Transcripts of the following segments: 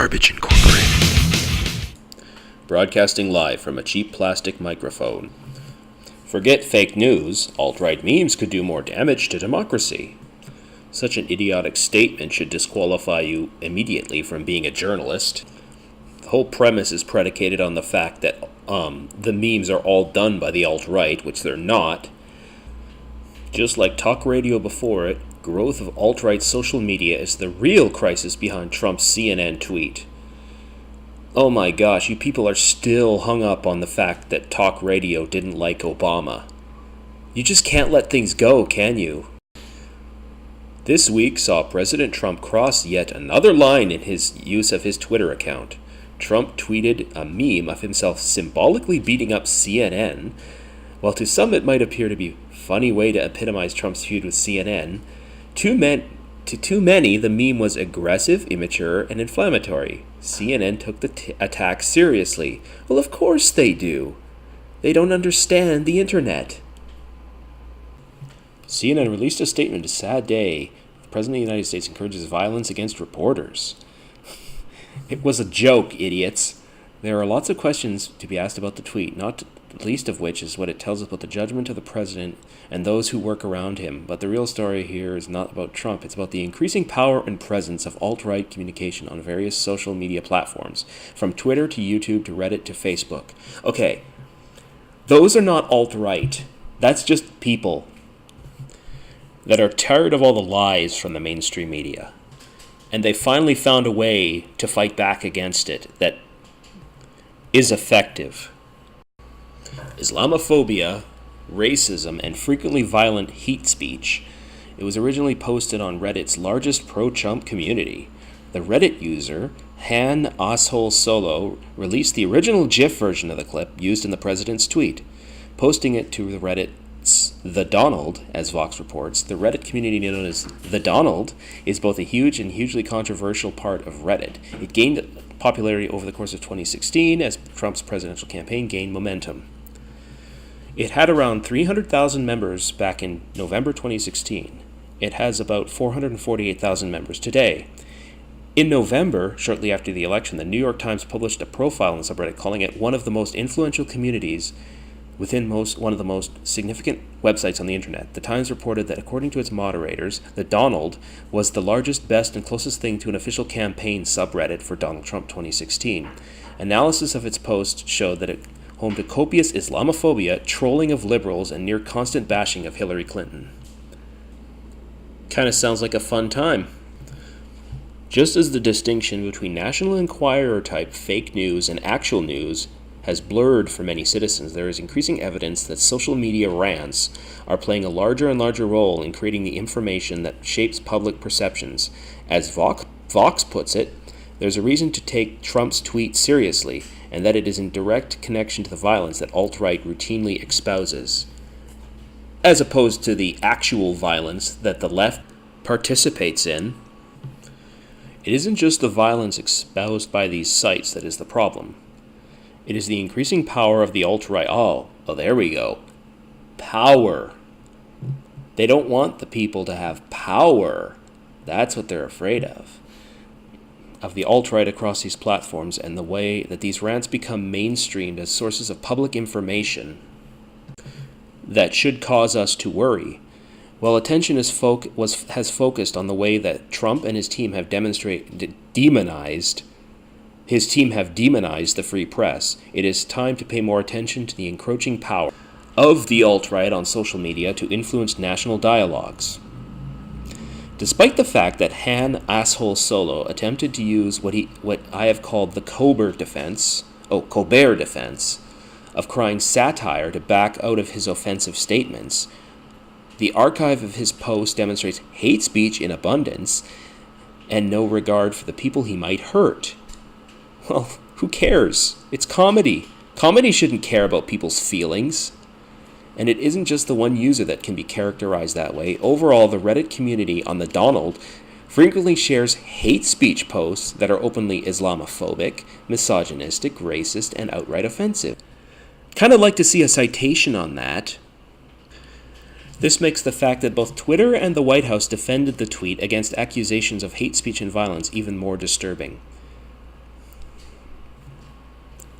Garbage Incorporated. Broadcasting live from a cheap plastic microphone. Forget fake news, alt-right memes could do more damage to democracy. Such an idiotic statement should disqualify you immediately from being a journalist. The whole premise is predicated on the fact that the memes are all done by the alt-right, which they're not. Just like talk radio before it, growth of alt-right social media is the real crisis behind Trump's CNN tweet. Oh my gosh, you people are still hung up on the fact that talk radio didn't like Obama. You just can't let things go, can you? This week saw President Trump cross yet another line in his use of his Twitter account. Trump tweeted a meme of himself symbolically beating up CNN. While to some it might appear to be a funny way to epitomize Trump's feud with CNN, to too many, the meme was aggressive, immature, and inflammatory. CNN took the attack seriously. Well, of course they do. They don't understand the internet. CNN released a statement, "A sad day. The President of the United States encourages violence against reporters." It was a joke, idiots. There are lots of questions to be asked about the tweet, not the least of which is what it tells us about the judgment of the president and those who work around him. But the real story here is not about Trump. It's about the increasing power and presence of alt-right communication on various social media platforms, from Twitter to YouTube to Reddit to Facebook. Okay, those are not alt-right. That's just people that are tired of all the lies from the mainstream media. And they finally found a way to fight back against it that is effective. Islamophobia, racism, and frequently violent hate speech. It was originally posted on Reddit's largest pro-Trump community. The Reddit user, Han Asshole Solo, released the original GIF version of the clip used in the president's tweet. Posting it to the Reddit's The Donald, as Vox reports, the Reddit community known as The Donald is both a huge and hugely controversial part of Reddit. It gained popularity over the course of 2016 as Trump's presidential campaign gained momentum. It had around 300,000 members back in November 2016. It has about 448,000 members today. In November, shortly after the election, the New York Times published a profile on the subreddit calling it one of the most influential communities within one of the most significant websites on the internet. The Times reported that according to its moderators, the Donald was the largest, best, and closest thing to an official campaign subreddit for Donald Trump 2016. Analysis of its posts showed that it home to copious Islamophobia, trolling of liberals, and near constant bashing of Hillary Clinton. Kinda sounds like a fun time. Just as the distinction between National Enquirer type fake news and actual news has blurred for many citizens, there is increasing evidence that social media rants are playing a larger and larger role in creating the information that shapes public perceptions. As Vox puts it, there's a reason to take Trump's tweet seriously, and that it is in direct connection to the violence that alt-right routinely espouses, as opposed to the actual violence that the left participates in. It isn't just the violence espoused by these sites that is the problem. It is the increasing power of the alt-right. Oh, there we go. Power. They don't want the people to have power. That's what they're afraid of the alt-right across these platforms, and the way that these rants become mainstreamed as sources of public information that should cause us to worry. While attention has focused on the way that Trump and his team have demonized the free press, it is time to pay more attention to the encroaching power of the alt-right on social media to influence national dialogues. Despite the fact that Han Asshole Solo attempted to use what I have called the Colbert defense of crying satire to back out of his offensive statements, the archive of his post demonstrates hate speech in abundance and no regard for the people he might hurt. Well, who cares? It's comedy. Comedy shouldn't care about people's feelings. And it isn't just the one user that can be characterized that way. Overall, the Reddit community on the Donald frequently shares hate speech posts that are openly Islamophobic, misogynistic, racist, and outright offensive. Kind of like to see a citation on that. This makes the fact that both Twitter and the White House defended the tweet against accusations of hate speech and violence even more disturbing.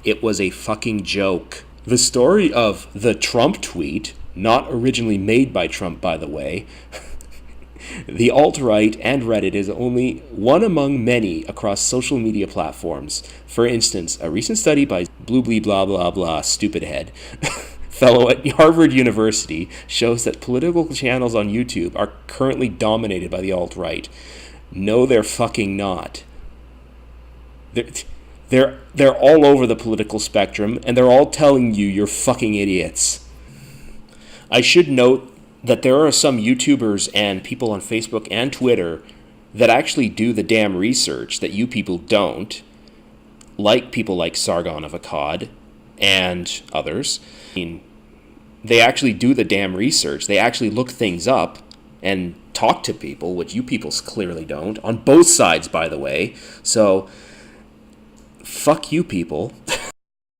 It was a fucking joke. The story of the Trump tweet, not originally made by Trump, by the way, the alt-right and Reddit is only one among many across social media platforms. For instance, a recent study by blue blah blah blah stupid head fellow at Harvard University shows that political channels on YouTube are currently dominated by the alt-right. No, they're fucking not. They're all over the political spectrum, and they're all telling you you're fucking idiots. I should note that there are some YouTubers and people on Facebook and Twitter that actually do the damn research that you people don't, like people like Sargon of Akkad and others. I mean, they actually do the damn research. They actually look things up and talk to people, which you people clearly don't, on both sides, by the way. So, fuck you people.